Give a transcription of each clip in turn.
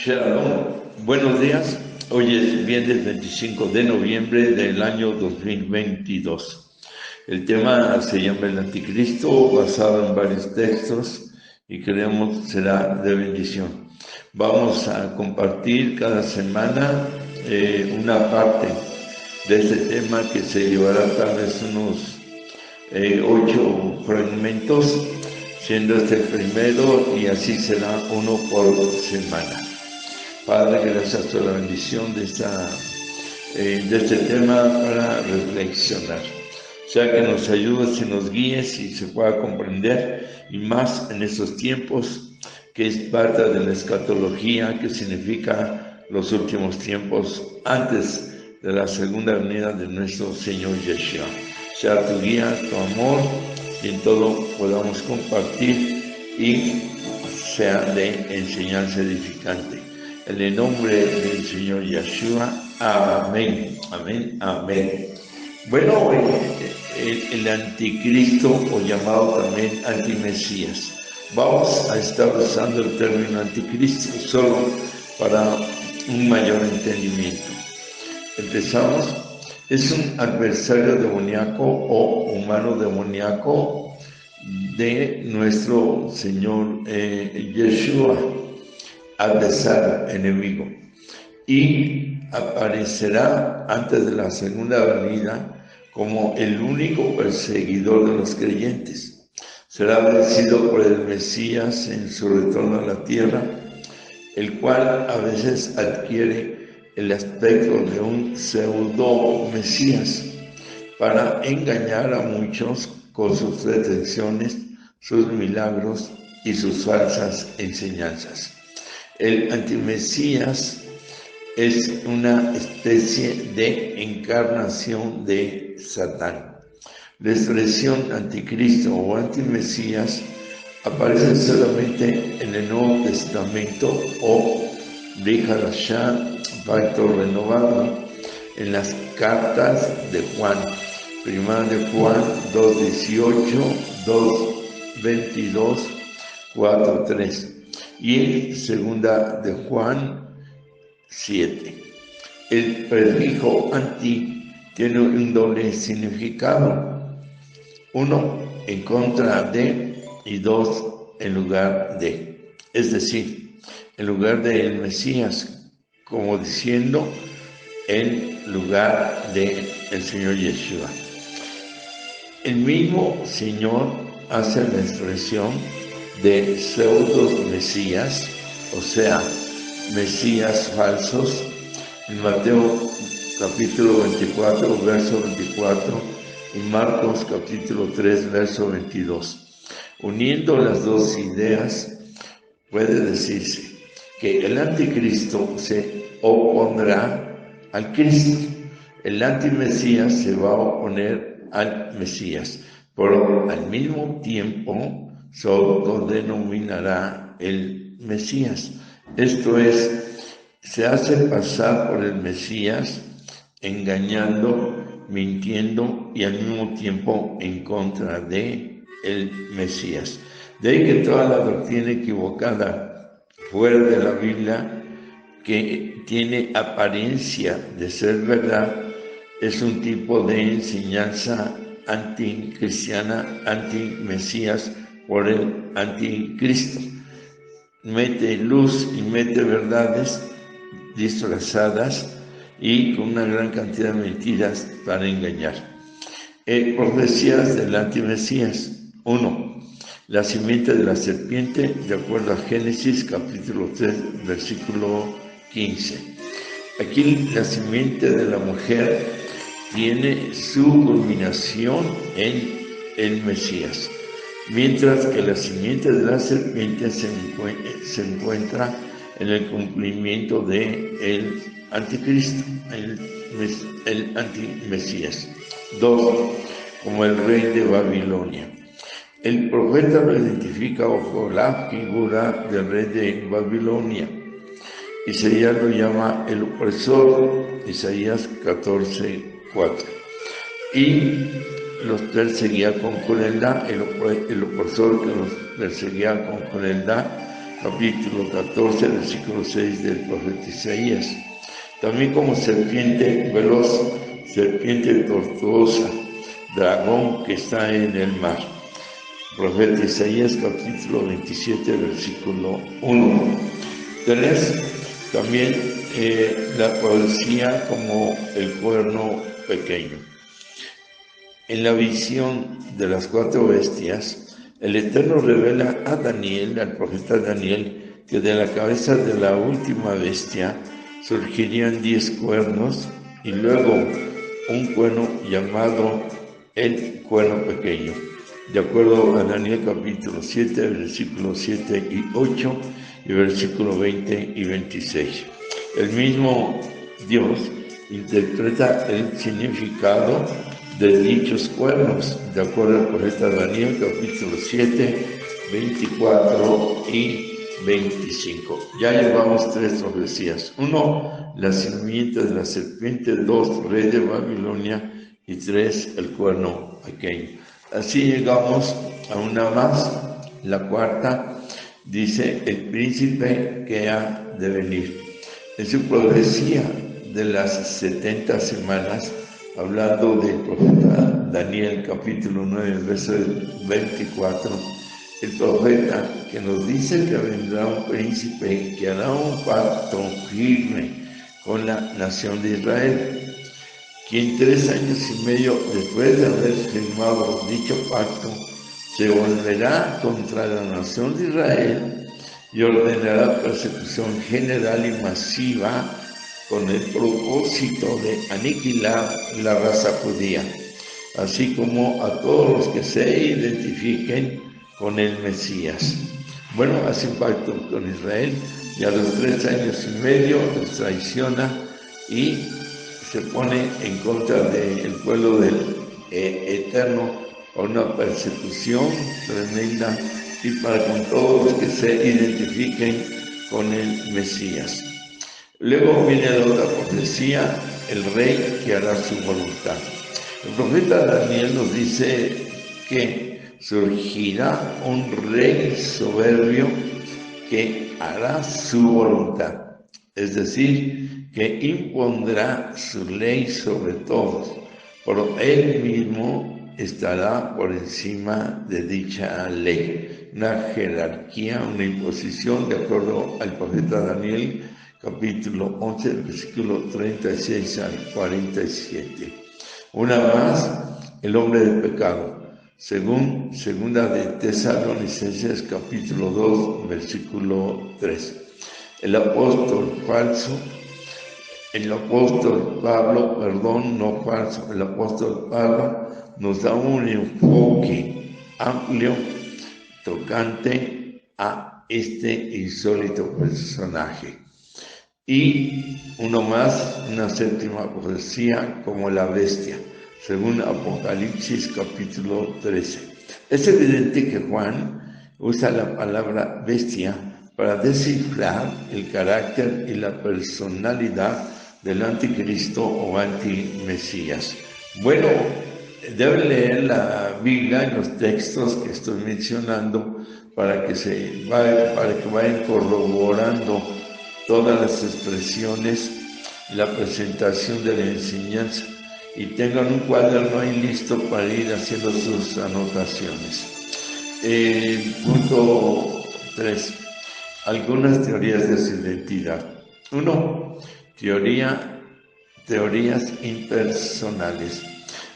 Shalom, buenos días. Hoy es viernes 25 de noviembre del año 2022. El tema se llama el Anticristo, basado en varios textos y creemos será de bendición. Vamos a compartir cada semana una parte de este tema que se llevará tal vez unos 8 fragmentos, siendo este el primero y así será uno por semana. Padre, gracias por la bendición de este tema para reflexionar. Sea que nos ayudes y nos guíes y se pueda comprender, y más en estos tiempos, que es parte de la escatología, que significa los últimos tiempos antes de la segunda venida de nuestro Señor Yeshua. Sea tu guía, tu amor, y en todo podamos compartir y sea de enseñanza edificante. En el nombre del Señor Yeshua, amén, amén, amén. Bueno, el anticristo, o llamado también antimesías. Vamos a estar usando el término anticristo solo para un mayor entendimiento. Empezamos. Es un adversario demoníaco o humano demoníaco de nuestro Señor Yeshua, adversario, enemigo, y aparecerá antes de la segunda venida como el único perseguidor de los creyentes. Será vencido por el Mesías en su retorno a la tierra, el cual a veces adquiere el aspecto de un pseudo Mesías para engañar a muchos con sus pretensiones, sus milagros y sus falsas enseñanzas. El antimesías es una especie de encarnación de Satán. La expresión anticristo o antimesías aparece solamente en el Nuevo Testamento o Brit Hadashah, Pacto Renovado, en las cartas de Juan, primera de Juan 2:18, 2:22, 4:3 y segunda de Juan 7. El prefijo anti tiene un doble significado: uno, en contra de, y dos, en lugar de. Es decir, en lugar del Mesías, como diciendo, en lugar de el Señor Yeshua. El mismo Señor hace la expresión de pseudos mesías, o sea, mesías falsos, en Mateo capítulo 24, verso 24, y Marcos capítulo 3, verso 22. Uniendo las dos ideas, puede decirse que el anticristo se opondrá al Cristo. El antimesías se va a oponer al Mesías, pero al mismo tiempo se autodenominará el Mesías. Esto es, se hace pasar por el Mesías, engañando, mintiendo y al mismo tiempo en contra de el Mesías. De ahí que toda la doctrina equivocada fuera de la Biblia, que tiene apariencia de ser verdad, es un tipo de enseñanza anticristiana, anti-Mesías por el anticristo. Mete luz y mete verdades disfrazadas y con una gran cantidad de mentiras para engañar. Profecías del antimesías. 1. La simiente de la serpiente, de acuerdo a Génesis capítulo 3, versículo 15. Aquí la simiente de la mujer tiene su culminación en el Mesías, mientras que la simiente de la serpiente se encuentra en el cumplimiento del anticristo, el antimesías. 2. Como el rey de Babilonia. El profeta lo identifica bajo la figura del rey de Babilonia. Isaías lo llama el opresor, Isaías 14:4. Y los perseguía con crueldad, el opresor que los perseguía con crueldad, capítulo 14, versículo 6 del profeta Isaías. También como serpiente veloz, serpiente tortuosa, dragón que está en el mar. Profeta Isaías, capítulo 27, versículo 1. 3. También la profecía como el cuerno pequeño. En la visión de las 4 bestias, el Eterno revela a Daniel, al profeta Daniel, que de la cabeza de la última bestia surgirían 10 cuernos y luego un cuerno llamado el cuerno pequeño. De acuerdo a Daniel capítulo 7, versículos 7 y 8 y versículos 20 y 26. El mismo Dios interpreta el significado de dichos cuernos, de acuerdo al profeta Daniel capítulo 7, 24 y 25. Ya llevamos 3 profecías. 1, la simiente de la serpiente. 2, rey de Babilonia. Y 3, el cuerno pequeño. Así llegamos a una más, la 4, dice el príncipe que ha de venir. En su profecía de las 70 semanas, hablando del profeta Daniel capítulo 9, verso 24, el profeta que nos dice que vendrá un príncipe que hará un pacto firme con la nación de Israel, quien 3 años y medio después de haber firmado dicho pacto, se volverá contra la nación de Israel y ordenará persecución general y masiva con el propósito de aniquilar la raza judía, así como a todos los que se identifiquen con el Mesías. Bueno, hace un pacto con Israel y a los 3 años y medio los traiciona y se pone en contra del pueblo del Eterno a una persecución tremenda y para con todos los que se identifiquen con el Mesías. Luego viene la otra profecía, el rey que hará su voluntad. El profeta Daniel nos dice que surgirá un rey soberbio que hará su voluntad, es decir, que impondrá su ley sobre todos, pero él mismo estará por encima de dicha ley. Una jerarquía, una imposición, de acuerdo al profeta Daniel, capítulo 11, versículo 36 al 47. Una más, el hombre de pecado, según segunda de Tesalonicenses, capítulo 2, versículo 3. El apóstol Pablo nos da un enfoque amplio tocante a este insólito personaje. Y uno más, una 7ª profecía como la bestia, según Apocalipsis capítulo 13. Es evidente que Juan usa la palabra bestia para descifrar el carácter y la personalidad del anticristo o antimesías. Bueno, deben leer la Biblia en los textos que estoy mencionando para que vayan corroborando todas las expresiones, la presentación de la enseñanza y tengan un cuaderno ahí listo para ir haciendo sus anotaciones. Punto 3. Algunas teorías de su identidad. 1. Teorías impersonales.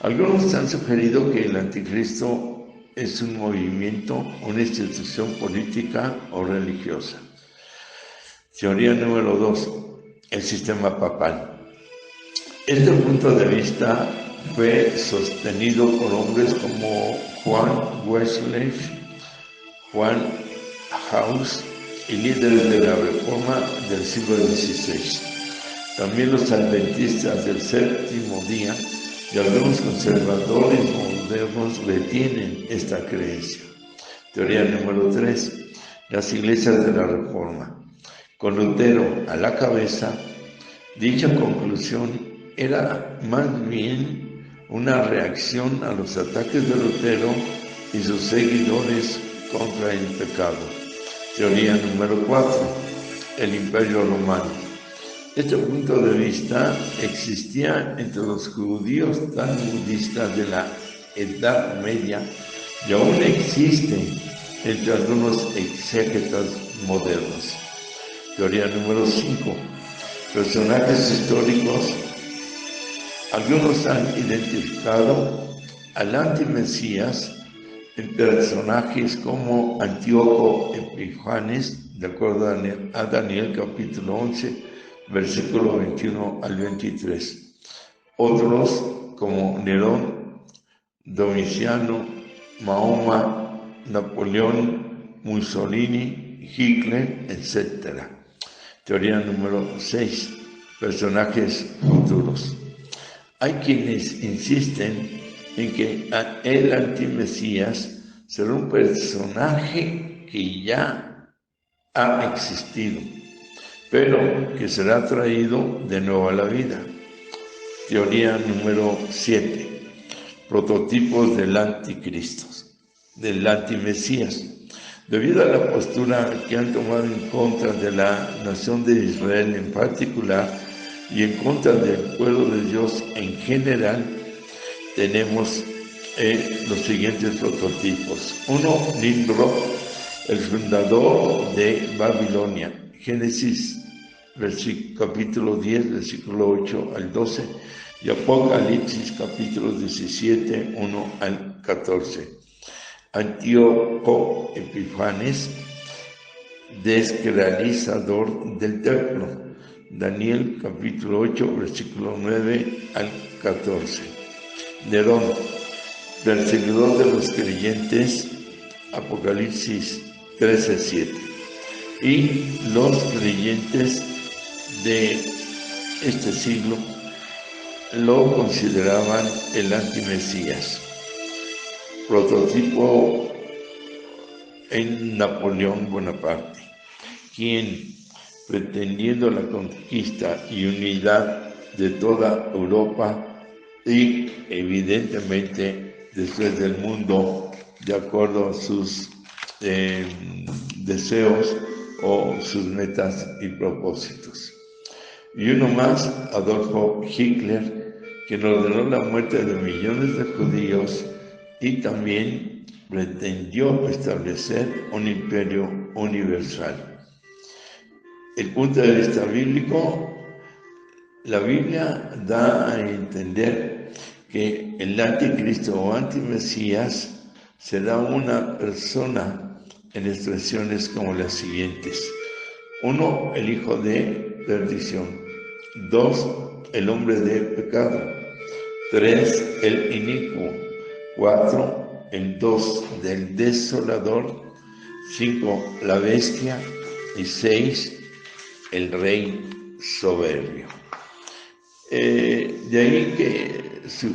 Algunos han sugerido que el anticristo es un movimiento, una institución política o religiosa. Teoría número 2. El sistema papal. Este punto de vista fue sostenido por hombres como Juan Wesley, Juan Hus y líderes de la Reforma del siglo XVI. También los adventistas del séptimo día y algunos conservadores modernos retienen esta creencia. Teoría número 3. Las iglesias de la Reforma. Con Lutero a la cabeza, dicha conclusión era más bien una reacción a los ataques de Lutero y sus seguidores contra el pecado. Teoría número 4, el Imperio Romano. Este punto de vista existía entre los judíos talmudistas de la Edad Media y aún existe entre algunos exégetas modernos. Teoría número 5, personajes históricos. Algunos han identificado al antimesías en personajes como Antíoco Epífanes, de acuerdo a Daniel capítulo 11, versículo 21 al 23. Otros como Nerón, Domiciano, Mahoma, Napoleón, Mussolini, Hitler, etc. Teoría número 6, personajes futuros. Hay quienes insisten en que el antimesías será un personaje que ya ha existido, pero que será traído de nuevo a la vida. Teoría número 7, prototipos del anticristo, del antimesías. Debido a la postura que han tomado en contra de la nación de Israel en particular y en contra del pueblo de Dios en general, tenemos los siguientes prototipos. 1. Nimrod, el fundador de Babilonia. Génesis capítulo 10, versículo 8 al 12, y Apocalipsis capítulo 17, 1 al 14. Antíoco Epífanes, desrealizador del templo. Daniel capítulo 8, versículo 9 al 14. Nerón, perseguidor de los creyentes. Apocalipsis 13, 7. Y los creyentes de este siglo lo consideraban el antimesías. Prototipo en Napoleón Bonaparte, quien, pretendiendo la conquista y unidad de toda Europa y evidentemente después del mundo, de acuerdo a sus deseos o sus metas y propósitos. Y uno más, Adolfo Hitler, quien ordenó la muerte de millones de judíos y también pretendió establecer un imperio universal. El punto de vista bíblico, la Biblia da a entender que el anticristo o antimesías será una persona en expresiones como las siguientes. 1. El hijo de perdición. 2. El hombre de pecado. 3. El inicuo. 4. El 2 del desolador. 5. La bestia. Y 6. El rey soberbio. De ahí que se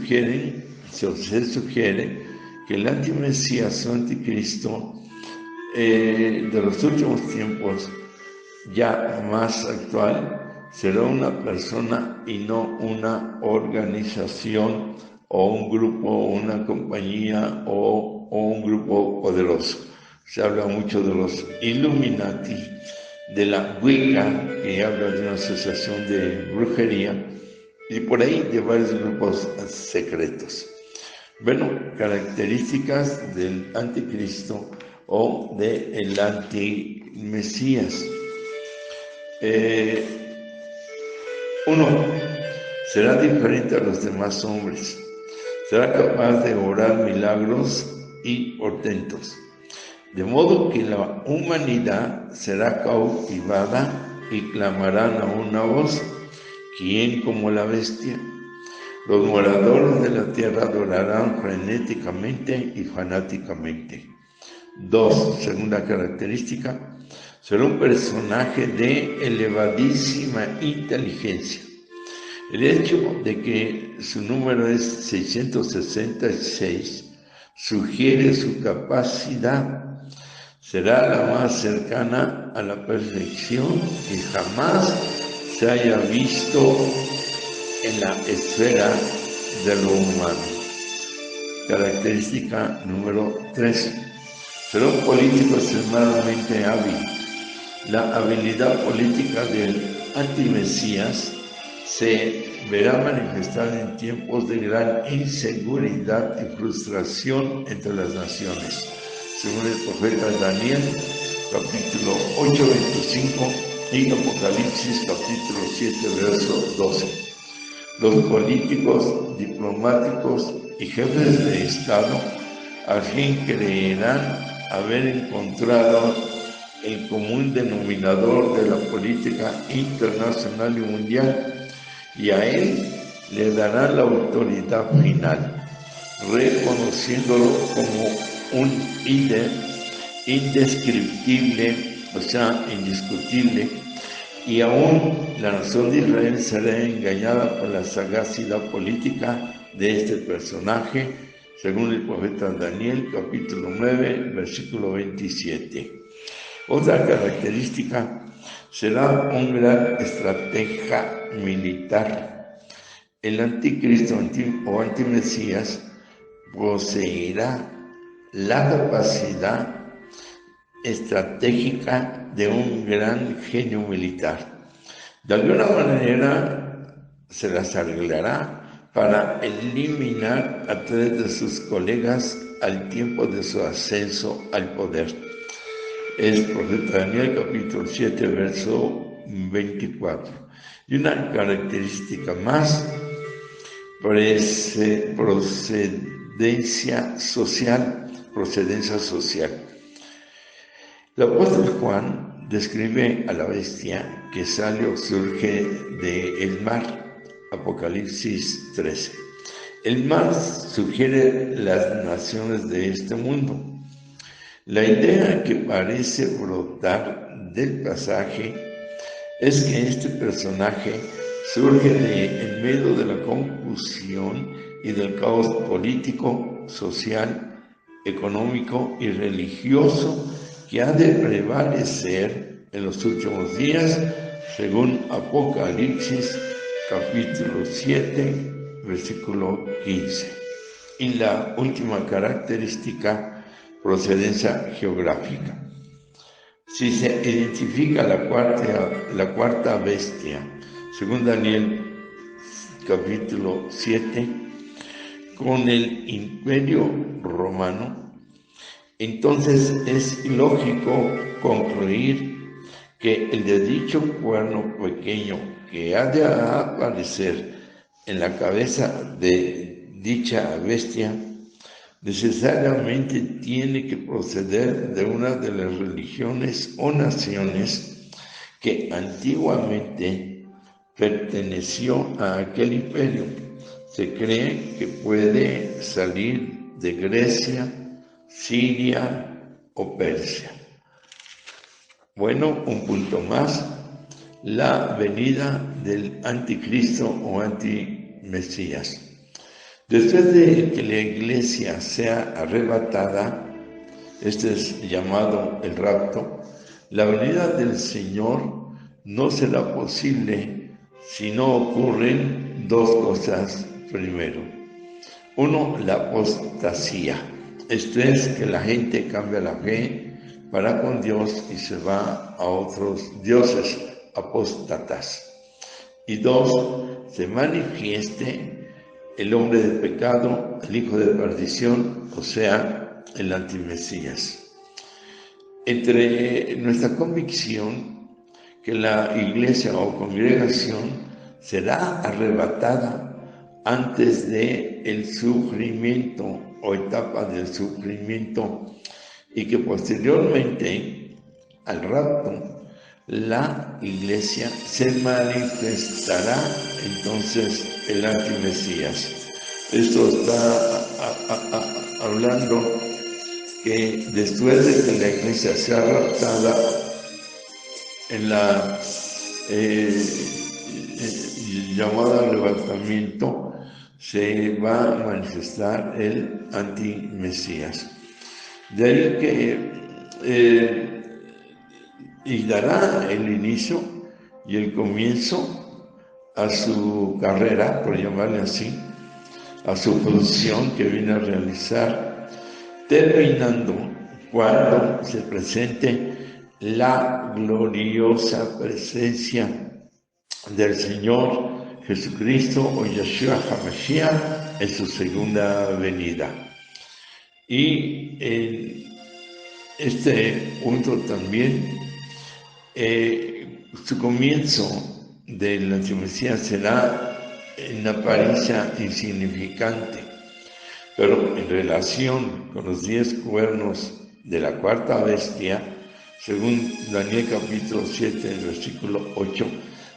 sugiere que el antimesías o anticristo de los últimos tiempos, ya más actual, será una persona y no una organización o un grupo o una compañía o un grupo poderoso. Se habla mucho de los Illuminati, de la Wicca, que habla de una asociación de brujería, y por ahí de varios grupos secretos. Bueno, características del anticristo o del antimesías. 1. Será diferente a los demás hombres. Será capaz de obrar milagros y portentos. De modo que la humanidad será cautivada y clamarán a una voz: ¿quién como la bestia? Los moradores de la tierra adorarán frenéticamente y fanáticamente. 2. Segunda característica, será un personaje de elevadísima inteligencia. El hecho de que su número es 666 sugiere su capacidad. Será la más cercana a la perfección que jamás se haya visto en la esfera de lo humano. Característica número 3. Será un político extremadamente hábil. La habilidad política del antimesías se verá manifestada en tiempos de gran inseguridad y frustración entre las naciones, según el profeta Daniel, capítulo 8, 25, y Apocalipsis, capítulo 7, verso 12. Los políticos, diplomáticos y jefes de Estado al fin creerán haber encontrado el común denominador de la política internacional y mundial, y a él le dará la autoridad final, reconociéndolo como un líder indescriptible, o sea, indiscutible, y aún la nación de Israel será engañada por la sagacidad política de este personaje, según el profeta Daniel, capítulo 9, versículo 27. Otra característica será un gran estratega militar. El anticristo o antimesías poseerá la capacidad estratégica de un gran genio militar. De alguna manera se las arreglará para eliminar a 3 de sus colegas al tiempo de su ascenso al poder. Es profeta Daniel, capítulo 7, verso 24. Y una característica más, procedencia social. El apóstol Juan describe a la bestia que sale o surge del mar, Apocalipsis 13. El mar sugiere las naciones de este mundo. La idea que parece brotar del pasaje es que este personaje surge en medio de la confusión y del caos político, social, económico y religioso que ha de prevalecer en los últimos días, según Apocalipsis capítulo 7, versículo 15. Y la última característica, procedencia geográfica. Si se identifica la cuarta bestia, según Daniel capítulo 7, con el Imperio Romano, entonces es lógico concluir que el de dicho cuerno pequeño que ha de aparecer en la cabeza de dicha bestia necesariamente tiene que proceder de una de las religiones o naciones que antiguamente perteneció a aquel imperio. Se cree que puede salir de Grecia, Siria o Persia. Bueno, un punto más, la venida del anticristo o antimesías. Después de que la iglesia sea arrebatada, este es llamado el rapto, la venida del Señor no será posible si no ocurren 2 cosas primero. 1, la apostasía. Esto es que la gente cambia la fe para con Dios y se va a otros dioses, apóstatas. Y 2, se manifieste el hombre de pecado, el hijo de perdición, o sea, el antimesías. Entre nuestra convicción que la iglesia o congregación será arrebatada antes de el sufrimiento o etapa del sufrimiento y que posteriormente al rapto la iglesia se manifestará entonces el antimesías. Esto está hablando que después de que la iglesia sea raptada en la llamada arrebatamiento, se va a manifestar el antimesías. De ahí que y dará el inicio y el comienzo a su carrera, por llamarle así, a su función que viene a realizar, terminando cuando se presente la gloriosa presencia del Señor Jesucristo o Yeshua HaMashiach en su segunda venida. Y en este punto también, su comienzo del antimesías será en apariencia insignificante, pero en relación con los 10 cuernos de la cuarta bestia, según Daniel capítulo 7, versículo 8,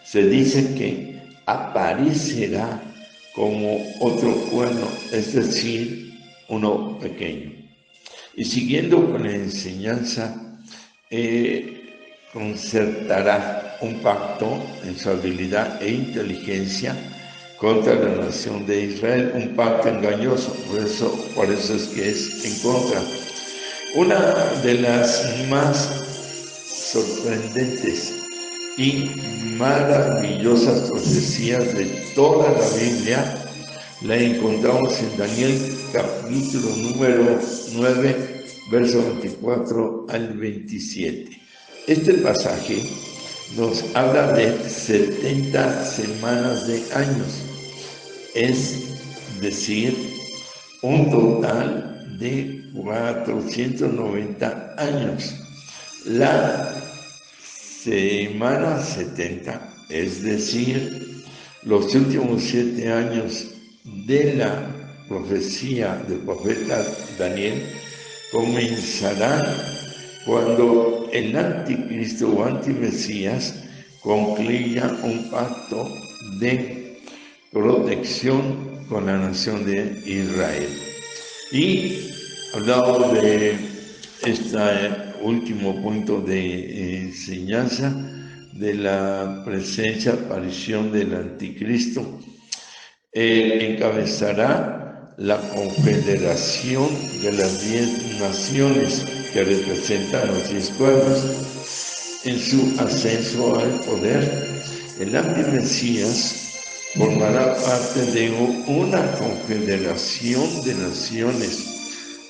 se dice que aparecerá como otro cuerno, es decir, uno pequeño. Y siguiendo con la enseñanza, concertará un pacto en su habilidad e inteligencia contra la nación de Israel, un pacto engañoso, por eso es que es en contra. Una de las más sorprendentes y maravillosas profecías de toda la Biblia la encontramos en Daniel capítulo número 9, verso 24 al 27. Este pasaje nos habla de 70 semanas de años, es decir, un total de 490 años. La semana 70, es decir, los últimos 7 años de la profecía del profeta Daniel, comenzarán cuando el anticristo o antimesías concluya un pacto de protección con la nación de Israel. Y hablando de este último punto de enseñanza, de la presencia, aparición del anticristo, encabezará la confederación de las 10 naciones que representan los 10 pueblos. En su ascenso al poder, el antimesías formará parte de una confederación de naciones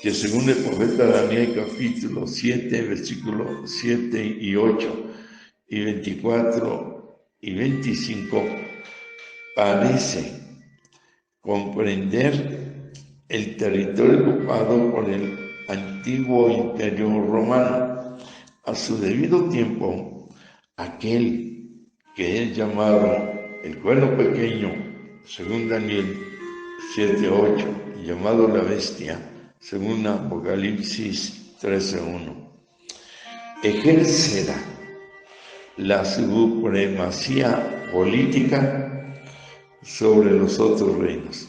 que, según el profeta Daniel capítulo 7, versículos 7 y 8 y 24 y 25, parece comprender el territorio ocupado por el antiguo imperio romano. A su debido tiempo, aquel que es llamado el cuerno pequeño, según Daniel 7:8, llamado la bestia, según Apocalipsis 13:1, ejercerá la supremacía política sobre los otros reinos,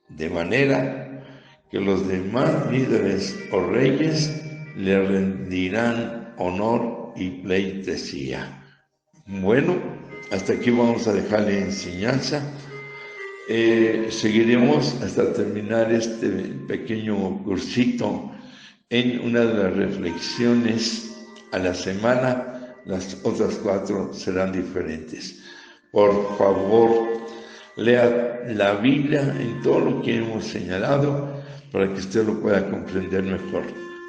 de manera que los demás líderes o reyes le rendirán honor y pleitesía. Bueno, hasta aquí vamos a dejar la enseñanza. Seguiremos hasta terminar este pequeño cursito en una de las reflexiones a la semana. Las otras 4 serán diferentes. Por favor, lea la Biblia en todo lo que hemos señalado para que usted lo pueda comprender mejor.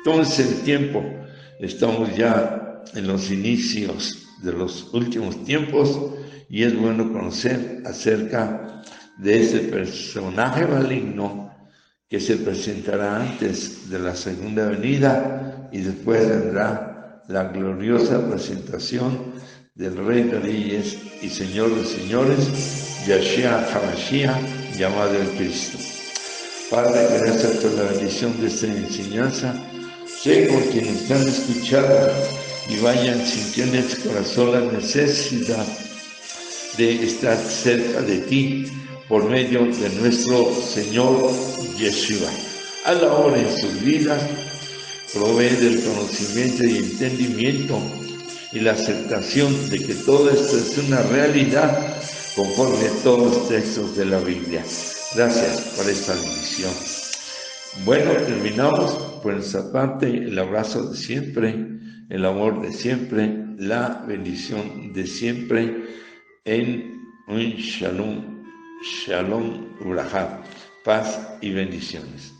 Tómese el tiempo. Estamos ya en los inicios de los últimos tiempos y es bueno conocer acerca de ese personaje maligno que se presentará antes de la segunda venida y después vendrá la gloriosa presentación del Rey de Reyes y Señor de Señores, Yeshua HaMashiach, llamado el Cristo. Padre, gracias por la bendición de esta enseñanza. Sé con quienes han escuchado y vayan sintiendo en su corazón la necesidad de estar cerca de ti por medio de nuestro Señor Yeshua. A la hora en sus vidas, provee del conocimiento y entendimiento y la aceptación de que todo esto es una realidad conforme a todos los textos de la Biblia. Gracias por esta bendición. Bueno, terminamos por nuestra parte el abrazo de siempre, el amor de siempre, la bendición de siempre en un shalom, shalom, urajá, paz y bendiciones.